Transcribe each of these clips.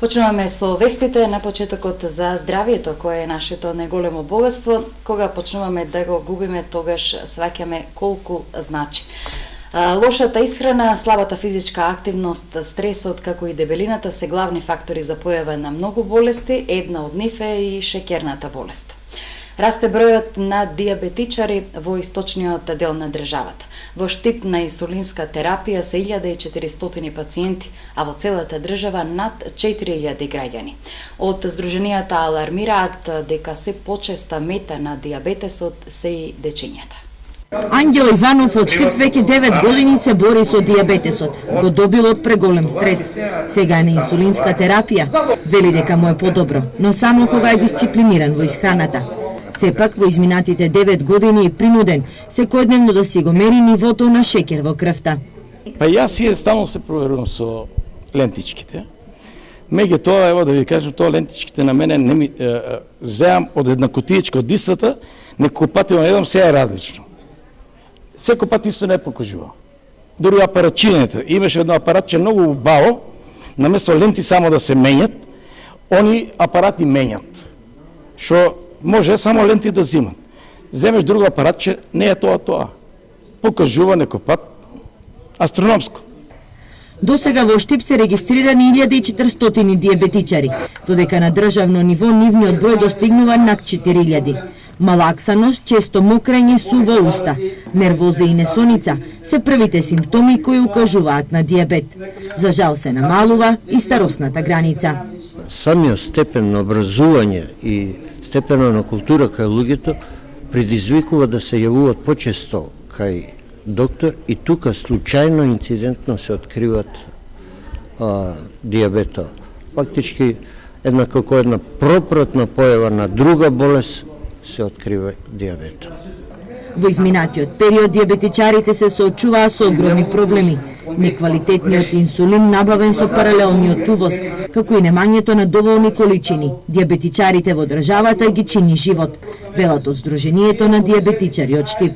Почнуваме со вестите на почетокот за здравието, кое е нашето најголемо богатство. Кога почнуваме да го губиме, тогаш сваќаме колку значи. Лошата исхрана, слабата физичка активност, стресот, како и дебелината се главни фактори за појава на многу болести, една од нив е и шеќерната болест. Расте бројот на диабетичари во источниот дел на државата. Во Штип на инсулинска терапија се 1400 пациенти, а во целата држава над 4000 граѓани. Од здруженијата алармираат дека се почеста мета на диабетесот се и дечињата. Ангел Иванов од Штип веќе 9 години се бори со диабетесот. Го добил од преголем стрес. Сега е на инсулинска терапија. Вели дека му е подобро, но само кога е дисциплиниран во исхраната. Сепак во изминатите 9 години е принуден секојдневно да си го мери нивото на шеќер во крвта. Па јас стално се проверувам со лентичките. Меѓутоа, ево да ви кажам, тоа лентичките на мене не ми земам од една кутијичка од дистата, некој пати на едом се е различно. Секој пат исто не покажува. Дори апаратчините, имаше едно апаратче многу убаво, наместо ленти само да се менјат, они апарати менјат. Што може само ленти да зимат. Земеш друго апаратче, не е тоа. Покажува некој пат астрономско. До сега во Штип се регистрирани 1400 диабетичари, додека на државно ниво нивниот број достигнува над 4000. Малаксаност, често мокрење, сува уста, нервоза и несоница се првите симптоми кои укажуваат на диабет. За жал се намалува и старосната граница. Самиот степен на образување и степено на култура кај луѓето предизвикува да се јавуваат почесто кај доктор и тука случајно инцидентно се откриват диабето. Фактички како една пропратна појава на друга болест се открива диабето. Во изминатиот период диабетичарите се соочуваа со огромни проблеми. Неквалитетниот инсулин набавен со паралелниот увоз, како и немањето на доволни количини. Диабетичарите во државата ги чини живот, велат од Здруженијето на диабетичари од Штип.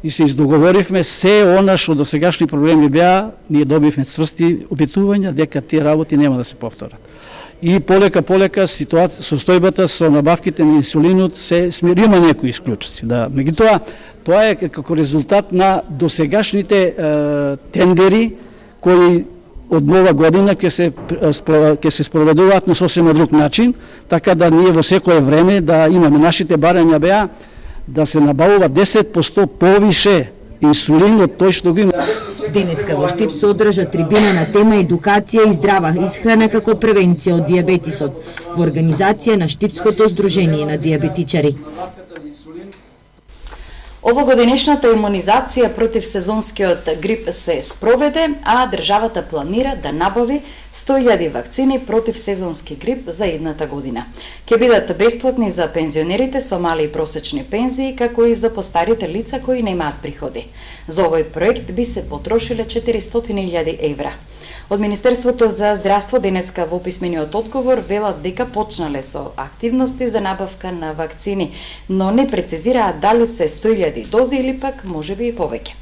И се издоговоривме се она што досегашни проблеми беа, ние добивме цврсти обетувања дека тие работи нема да се повторат. И полека состојбата со набавките на инсулинот се смири, има некои исклучоци. Да. Меѓутоа, тоа е како резултат на досегашните тендери кои од нова година ќе се спроведуваат на сосема друг начин, така да ние во секое време да имаме нашите барања беа да се набавува 10% повише инсулин од тој што го има. Денеска во Штип се одржа трибина на тема едукација и здрава исхрана како превенција од диабетисот во организација на Штипското здружение на диабетичари. Овогодинешната имунизација против сезонскиот грип се спроведе, а државата планира да набави 100.000 вакцини против сезонски грип за едната година. Ке бидат бесплатни за пензионерите со мали и просечни пензии, како и за постарите лица кои немаат приходи. За овој проект би се потрошиле 400.000 евра. Од Министерството за здравство денеска во писмениот одговор велат дека почнале со активности за набавка на вакцини, но не прецизираат дали се 100.000 дози или пак можеби и повеќе.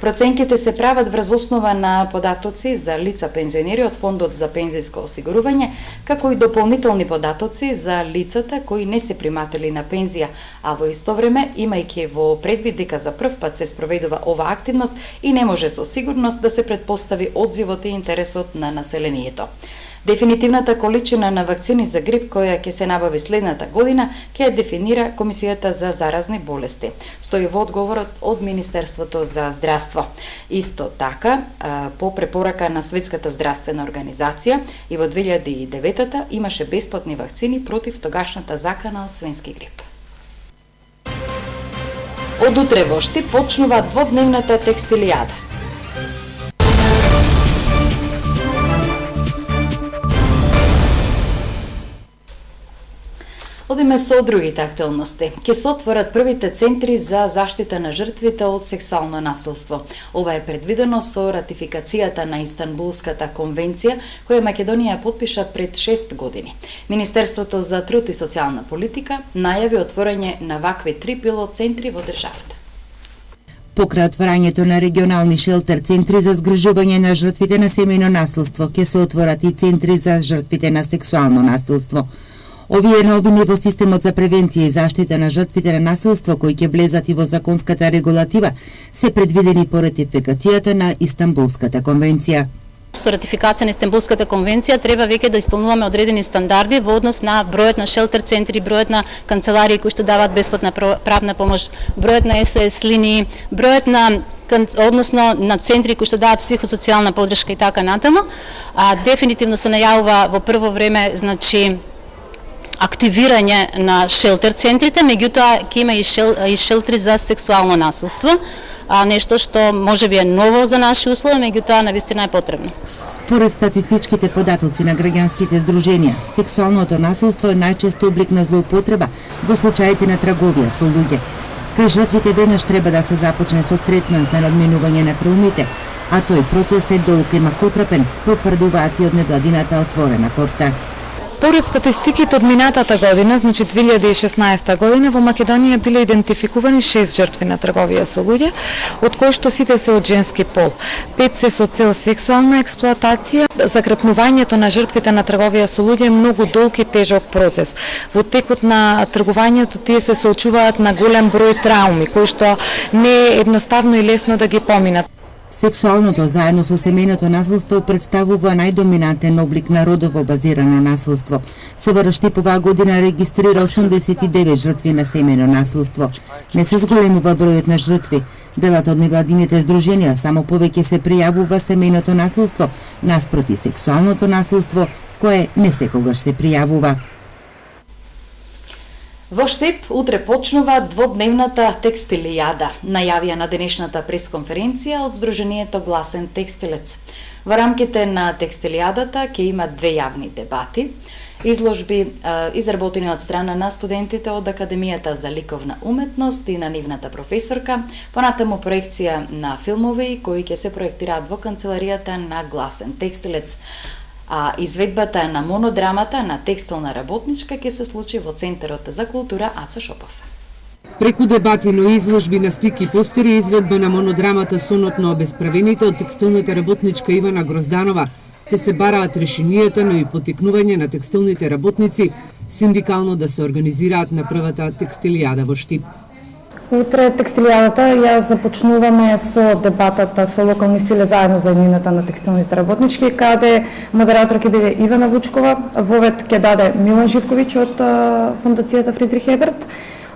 Проценките се прават врз основа на податоци за лица пензионери од Фондот за пензиско осигурување, како и дополнителни податоци за лицата кои не се приматели на пензија, а во исто време, имајќи во предвид дека за прв пат се спроведува ова активност и не може со сигурност да се предпостави одзивот и интересот на населението. Дефинитивната количина на вакцини за грип која ќе се набави следната година ќе ја дефинира Комисијата за заразни болести. Стои во одговорот од Министерството за здравство. Исто така, по препорака на Светската здравствена организација и во 2009 имаше бесплатни вакцини против тогашната закана од свински грип. Од утре во Штип почнува дводневната текстилијада. Одиме со другите актуелности. Ке се отворат првите центри за заштита на жртвите од сексуално насилство. Ова е предвидено со ратификацијата на Истанбулската конвенција, која Македонија потпиша пред 6 години. Министерството за труд и социјална политика најави отворање на вакви 3 пилот центри во државата. Покрај отварањето на регионални шелтер центри за згрижување на жртвите на семејно насилство, ќе се отворат и центри за жртвите на сексуално насилство. Овие новини во системот за превенција и заштита на жртвите на насилство, кои ќе влезат и во законската регулатива, се предвидени по ратификацијата на Истанбулската конвенција. Со ратификација на Истанбулската конвенција треба веќе да исполнуваме одредени стандарди во однос на бројот на шелтер центри, бројот на канцеларии кои што даваат бесплатна правна помош, бројот на SOS линии, бројот на односно на центри кои што даваат психосоцијална поддршка и така натаму. Дефинитивно се најавува во прво време, значи, активирање на шелтер центрите, меѓутоа ќе има и шелтери за сексуално насилство, нешто што можеби е ново за наши услови, меѓутоа навистина е потребно. Според статистичките податоци на граѓанските здруженија, сексуалното насилство е најчест облик на злоупотреба во случаите на трговија со луѓе. Кај жртвите веднаш треба да се започне со третман за надминување на травмите, а тој процес е долг и макотрапен, потврдуваат и од невладината Отворена порта. Поред статистиките од минатата година, значи 2016 година, во Македонија биле идентификувани 6 жртви на трговија со луѓе, од кои што сите се од женски пол. 5 се со цел сексуална експлоатација. Закрепнувањето на жртвите на трговија со луѓе е многу долг и тежок процес. Во текот на тргувањето тие се соочуваат на голем број трауми, кои што не е едноставно и лесно да ги поминат. Сексуалното заедно со семејното насилство представува најдоминантен облик на родово базирано насилство. СВР Штип оваа година регистрира 89 жртви на семејно насилство. Не се зголемува бројот на жртви. Делат од невладините здруженија само повеќе се пријавува семејното насилство наспроти сексуалното насилство, кое не секогаш се пријавува. Во Штип утре почнува дводневната текстилијада, најавија на денешната пресконференција од Сдруженијето Гласен текстилец. Во рамките на текстилијадата ќе има две јавни дебати, изложби изработени од страна на студентите од Академијата за ликовна уметност и на нивната професорка, понатаму проекција на филмови кои ќе се проектираат во канцеларијата на Гласен текстилец. А изведбата на монодрамата на текстилна работничка ќе се случи во Центарот за култура Ацо Шопов. Преку дебати, но изложби на слики и постери, изведба на монодрамата Сонот на обесправените од текстилната работничка Ивана Грозданова, те се бараат решенијата, но и потикнување на текстилните работници синдикално да се организираат на првата текстилијада во Штип. Утре текстилијадата ја започнуваме со дебатата со локални сили заедно за еднината на текстилните работнички, каде модератор ќе биде Ивана Вучкова, вовед ќе даде Милан Живковиќ од Фондацијата Фридрих Еберт,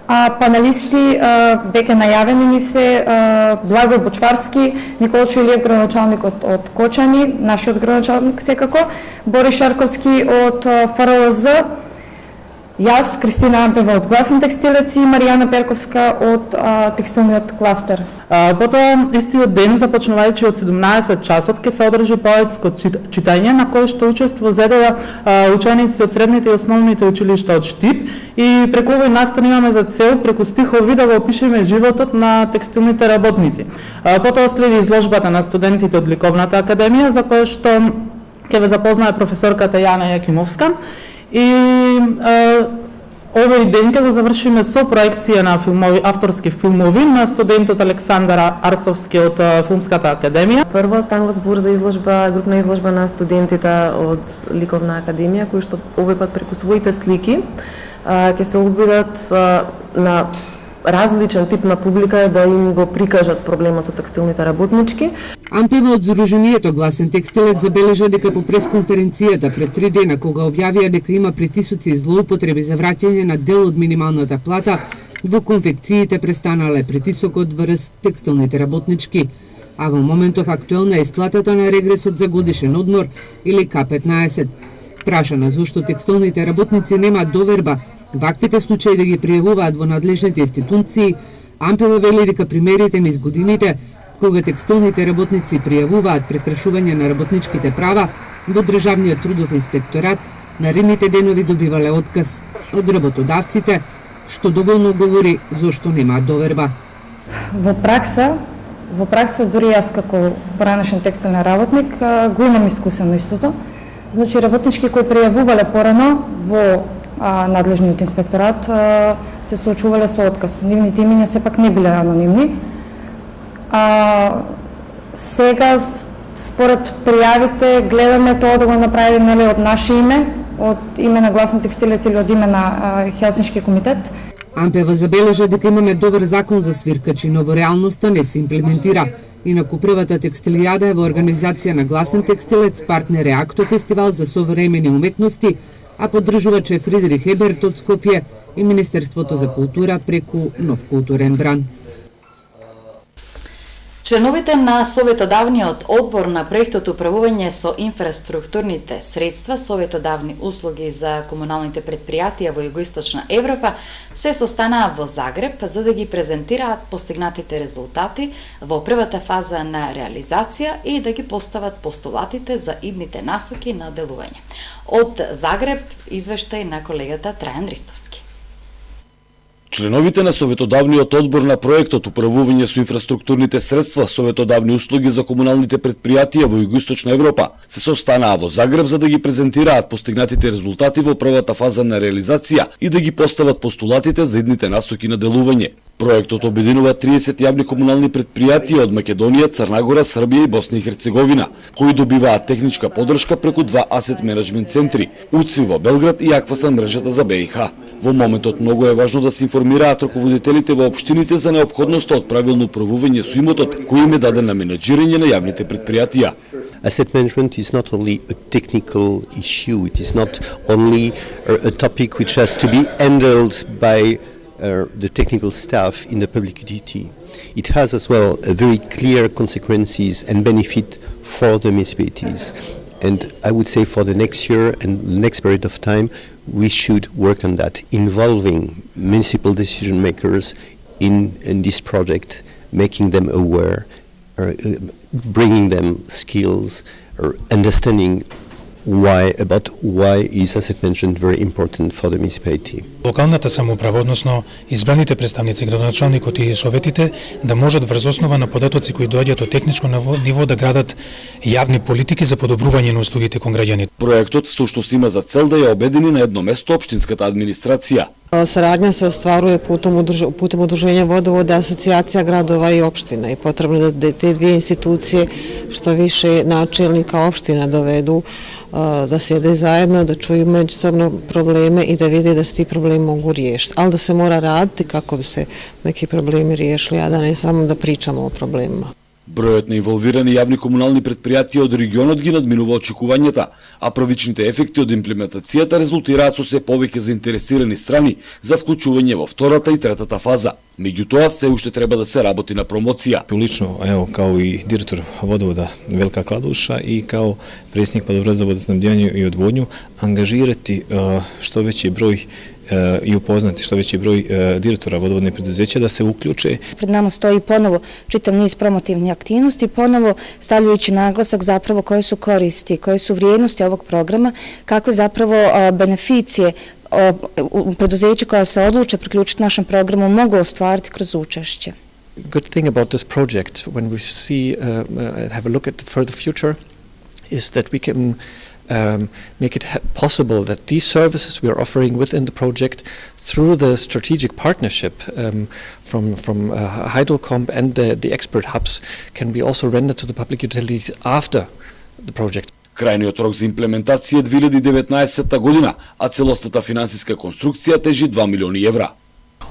а паналисти веќе најавени ни се Благој Бочварски, Николчо Илиев, градоначалникот од Кочани, нашиот градоначалник секако, Борис Шарковски од ФРЛЗ, јас, Кристина Ампева од Гласен текстилец и Маријана Перковска од текстилниот кластер. Потоа, истиот ден, започнувајќи од 17 часот, ќе се одржи поетско читање, на кое што учество зедела ученици од средните и основните училишта од Штип, и преку овој настан имаме за цел преку стихови да го опишеме животот на текстилните работници. Потоа следи изложбата на студентите од Ликовната академија, за која што ќе ве запознае професорката Јана Јакимовска. И овој ден ќе го завршиме со проекција на филмови, авторски филмови на студентот Александар Арсовски од Филмската академија. Прво станува збор за изложба, групна изложба на студентите од Ликовна академија, кои што овој пат преку своите слики ќе се обидат на различен тип на публика да им го прикажат проблемот со текстилните работнички. Ампева од Сдруженијето Гласен текстилец забележа дека по пресконференцијата пред 3 дена, кога објавија дека има притисоци и злоупотреби за враќање на дел од минималната плата, во конфекциите престанале притисокот врз текстилните работнички, а во моментов актуелна е исплатата на регресот за годишен одмор или К15. Прашана зошто текстилните работници немаат доверба ваквите случаи да ги пријавуваат во надлежните институции, Ампева вели дека примерите низ годините, кога текстилните работници пријавуваат прекршување на работничките права во Државниот трудов инспекторат, наредните денови добивале отказ од работодавците, што доволно говори зошто немаат доверба. Во пракса дури јас како поранешен текстилен работник го имам искусено истото. Значи работнички кои пријавувале порано во надлежниот инспекторат се соочувале со отказ. Нивните имиња сепак не биле анонимни Сега според пријавите гледаме тоа да го направи нели од наше име, од име на Гласен текстилец или од име на Хелсиншки комитет. Ампева забележа дека имаме добар закон за свиркачи, но во реалноста не се имплементира. Инаку првата текстилијада е во организација на Гласен текстилец, партнер е Акто фестивал за современи уметности, а поддржувач е Фридрих Еберт од Скопје и Министерството за култура преку Нов културен бран. Членовите на Советодавниот одбор на проектот управување со инфраструктурните средства, советодавни услуги за комуналните предпријатија во Југоисточна Европа, се состанаа во Загреб за да ги презентираат постигнатите резултати во првата фаза на реализација и да ги постават постулатите за идните насоки на делување. Од Загреб извештај на колегата Трајан Ристовски. Членовите на Советодавниот одбор на проектот управување со инфраструктурните средства, советодавни услуги за комуналните предпријатија во Југоисточна Европа се состанаа во Загреб за да ги презентираат постигнатите резултати во првата фаза на реализација и да ги постават постулатите за идните насоки на делување. Проектот обединува 30 јавни комунални предпријатија од Македонија, Црна Србија и Босна и Херцеговина, кои добиваат техничка поддршка преку два асет менеджмент центри, УЦВИ во Белград и Акваса мрежата за БиХ. Во моментот многу е важно да се информираат раководителите во општините за неопходноста од правилно управување со имотот кој им е даден на менеджирање на јавните предпријатија. Asset management is not only a technical issue, it is not only a topic which has to be handled by the technical staff in the public utility. It has as well a very clear consequences and benefit for the municipalities. And I would say for the next year and the next period of time, we should work on that, involving municipal decision makers in this project, making them aware, bringing them skills, or understanding why is asset management very important for the municipality. Локалната самоуправа, односно избраните представници, градоначалникот и советите, да можат врз основа на податоци кои доаѓаат од техничко ниво да градат јавни политики за подобрување на услугите кон граѓаните. Проектот всушност има за цел да ја обедини на едно место општинската администрација. Saradnja se ostvaruje putem udruženja vodovoda, asocijacija gradova i opština i potrebno je da te dvije institucije što više načelnika opština dovedu, da sjede zajedno, da čuju međusobno probleme i da vide da se ti problemi mogu riješiti. Ali da se mora raditi kako bi se neki problemi riješili, a da ne samo da pričamo o problemima. Бројот на инволвирани јавни комунални предпријатија од регионот ги надминува очекувањата, а првичните ефекти од имплементацијата резултираат со се повеќе заинтересирани страни за вклучување во втората и третата фаза. Меѓутоа, се уште треба да се работи на промоција. Лично, ево, као и директор водовода Велика Кладуша и као председник Подобра за водоснабдјање и одводњу, ангажирати што веќи број и упознати што веќи број директора водоводни предузеќа да се уклуче. Пред нама стои поново читав низ промотивни активности, поново стављајуći нагласак заправо кои су користи, кои су вриједности овог програма, какве заправо бенефиције предузеća koja se odluče priključiti našem programu mogu ostvariti kroz učešće. Good thing about this project when we see have a look at the further future is that we can make it possible that these services we are offering within the project through the strategic partnership from Heidelcomp and the expert hubs can be also rendered to the public utilities after the project. Крајниот рок за имплементација е 2019 година, а целостната финансиска конструкција тежи 2 милиони евра.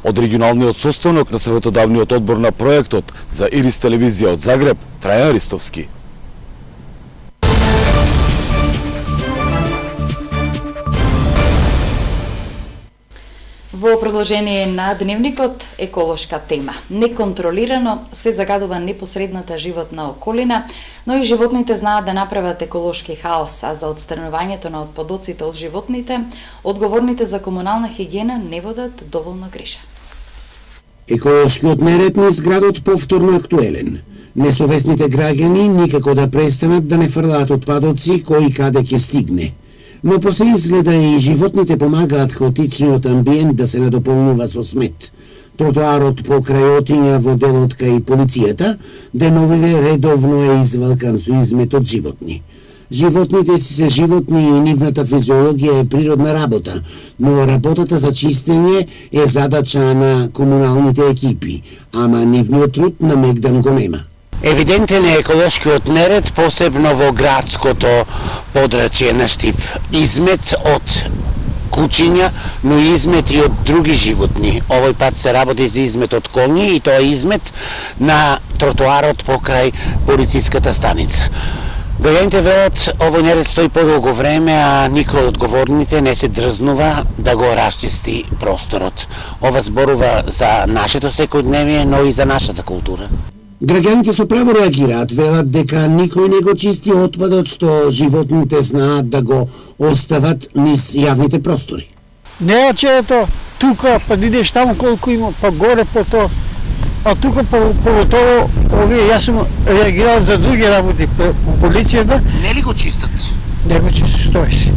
Од регионалниот состанок на Советодавниот одбор на проектот за Ирис телевизија од Загреб, Трајан Ристовски. Во продолжение на дневникот, еколошка тема. Неконтролирано се загадува непосредната животна околина, но и животните знаат да направат еколошки хаос, а за отстранувањето на отпадоците од животните, одговорните за комунална хигиена не водат доволно гриша. Еколошкиот неред низ градот повторно актуелен. Несовесните граѓани никако да престанат да не фрлаат отпадоци кои каде ќе стигне. Но по се изгледа и животните помагаат хаотичниот амбиент да се надополнува со смет. Тротоарот покрај Отиња во делот кај полицијата деновиве редовно е извалкан со измет од животни. Животните си се животни и нивната физиологија е природна работа, но работата за чистење е задача на комуналните екипи, ама нивниот труд на мегдан го нема. Евидентен е еколошкиот неред, посебно во градското подрачје на Штип. Измет од кучиња, но измет и од други животни. Овој пат се работи за измет од коњи и тоа е измет на тротоарот покрај полициската станица. Граѓаните велат, овој неред стои подолго време, а никој од одговорните не се дрзнува да го расчисти просторот. Ова зборува за нашето секојдневие, но и за нашата култура. Граѓаните со право реагираат, велат дека никој не го чисти отпадот што животните знаат да го остават низ јавните простори. Не че ето тука, па идеш таму колку има, па горе по то. А тука поготово овие, јас сум реагирал за други работи по полицијата. Не ли го чистат? Не го чистат, стои си.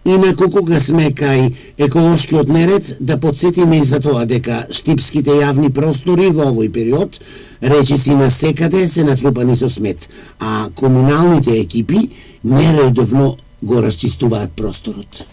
Инаку кога сме кај еколошкиот неред, да подсетиме и за тоа дека штипските јавни простори во овој период речиси на секаде се натрупани со смет, а комуналните екипи нередовно го расчистуваат просторот.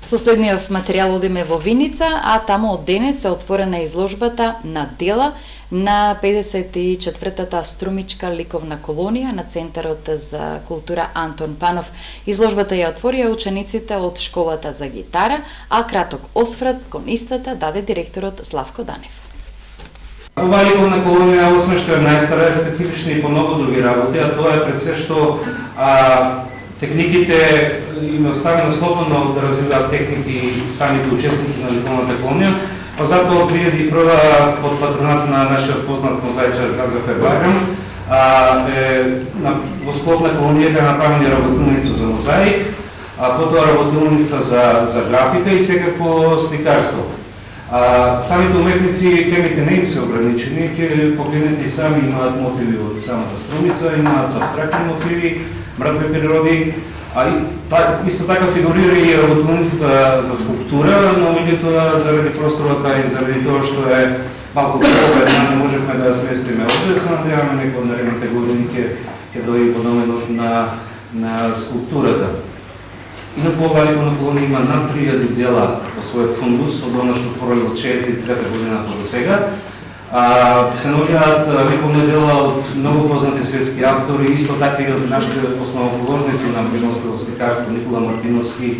Со следниот материјал одиме во Виница, а таму од денес е отворена изложбата на дела на 54-та Струмичка ликовна колонија на Центарот за култура Антон Панов. Изложбата ја отворија учениците од школата за гитара, а краток осврат кон истата даде директорот Славко Данев. Оваа ликовна колонија, освен што е најстара, е специфична и по многу други работи, а тоа е пред се што техниките им е оставено слободно да развиваат техники и самите учесници на ликовната колонија, па затоа од 2001 под патронат на нашиот познат мозаичар Газов Ебарем, во склоп на колонијата направени работилница за мозаик, потоа работилница за графика и секако сликарство. Самите уметници, темите не им се ограничени, ќе погледнете и сами имаат мотиви од самата Струмица, имаат абстрактни мотиви, мртви природи, исто така фигурира и работилницата за скулптура, но меѓутоа заради просторовата и заради тоа што е малку повредна, не можевме да ја сместиме овде, се надеваме некој од наредните години ќе дојде во доменот на скулптурата. Инаку оваа ликовна колонија има над 3000 дела во својот фундус, од она што творили од 63 година до сега. Се наоѓаат ликовни дела од многу познати светски автори, исто така и од нашите основоположници на македонското сликарство, Никола Мартиновски,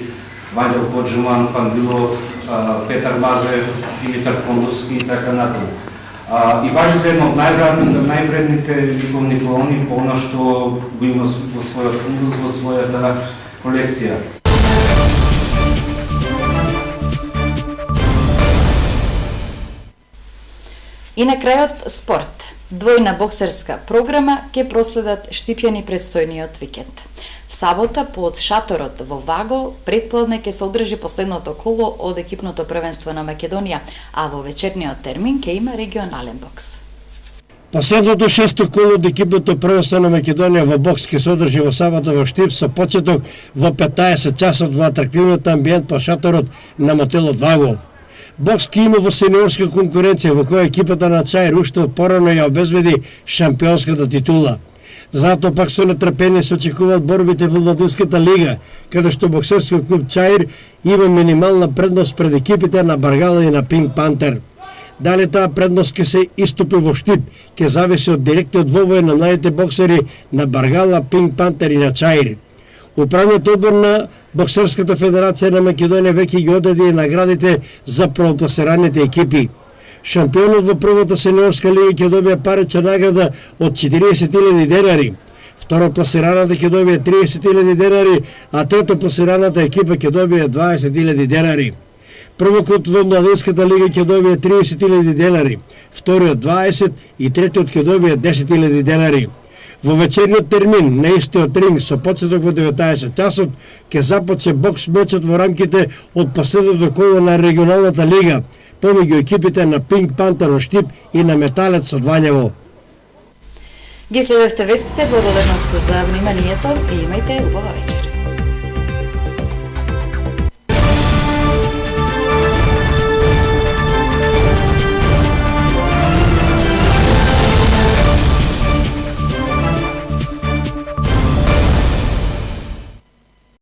Вањел Поджуман, Пандилов, Петар Мазев, Димитар Кондовски и така натаму. И важи се една од највредните ликовни колонии по она што го има во својот фундус, во својата колекција. И на крајот спорт. Двојна боксерска програма ќе проследат штипјани предстојниот викенд. В сабота под шаторот во Ваго предпладне ќе се одржи последното коло од екипното првенство на Македонија, а во вечерниот термин ќе има регионален бокс. Последното шесто коло од екипното првенство на Македонија во бокс ќе се одржи во сабота во Штип со почеток во 15 часот во атрактивниот амбиент по шаторот на мотелот Ваго. Бокс ќе има во сениорска конкуренција во која екипата на Чаир уште порано ја обезбеди шампионската титула. Затоа пак со нетрпение се очекуваат борбите во Младинската лига, каде што боксерскиот клуб Чаир има минимална предност пред екипите на Баргала и на Пинк Пантер. Дали таа предност ќе се иступи во Штип, ќе зависи од директниот двобој на младите боксери на Баргала, Пинк Пантер и на Чаир. Управниот одбор на Боксерската федерација на Македонија веќе ги одреди наградите за прокласираните екипи. Шампионот во првата сениорска лига ќе добие парична награда од 40.000 денари. Второ пласираната ќе добие 30.000 денари, а трето пласираната екипа ќе добие 20.000 денари. Првокот во Младинската лига ќе добие 30.000 денари, вториот 20 и третиот ќе добие 10.000 денари. Во вечерниот термин на истиот ринг со почеток во 19 часот ќе започне бокс мечот во рамките од последното коло на регионалната лига помеѓу екипите на Пинк Пантер од Штип и на Металец од Вањево. Ги следевте вестите, благодарност за вниманието и имајте убава вечер.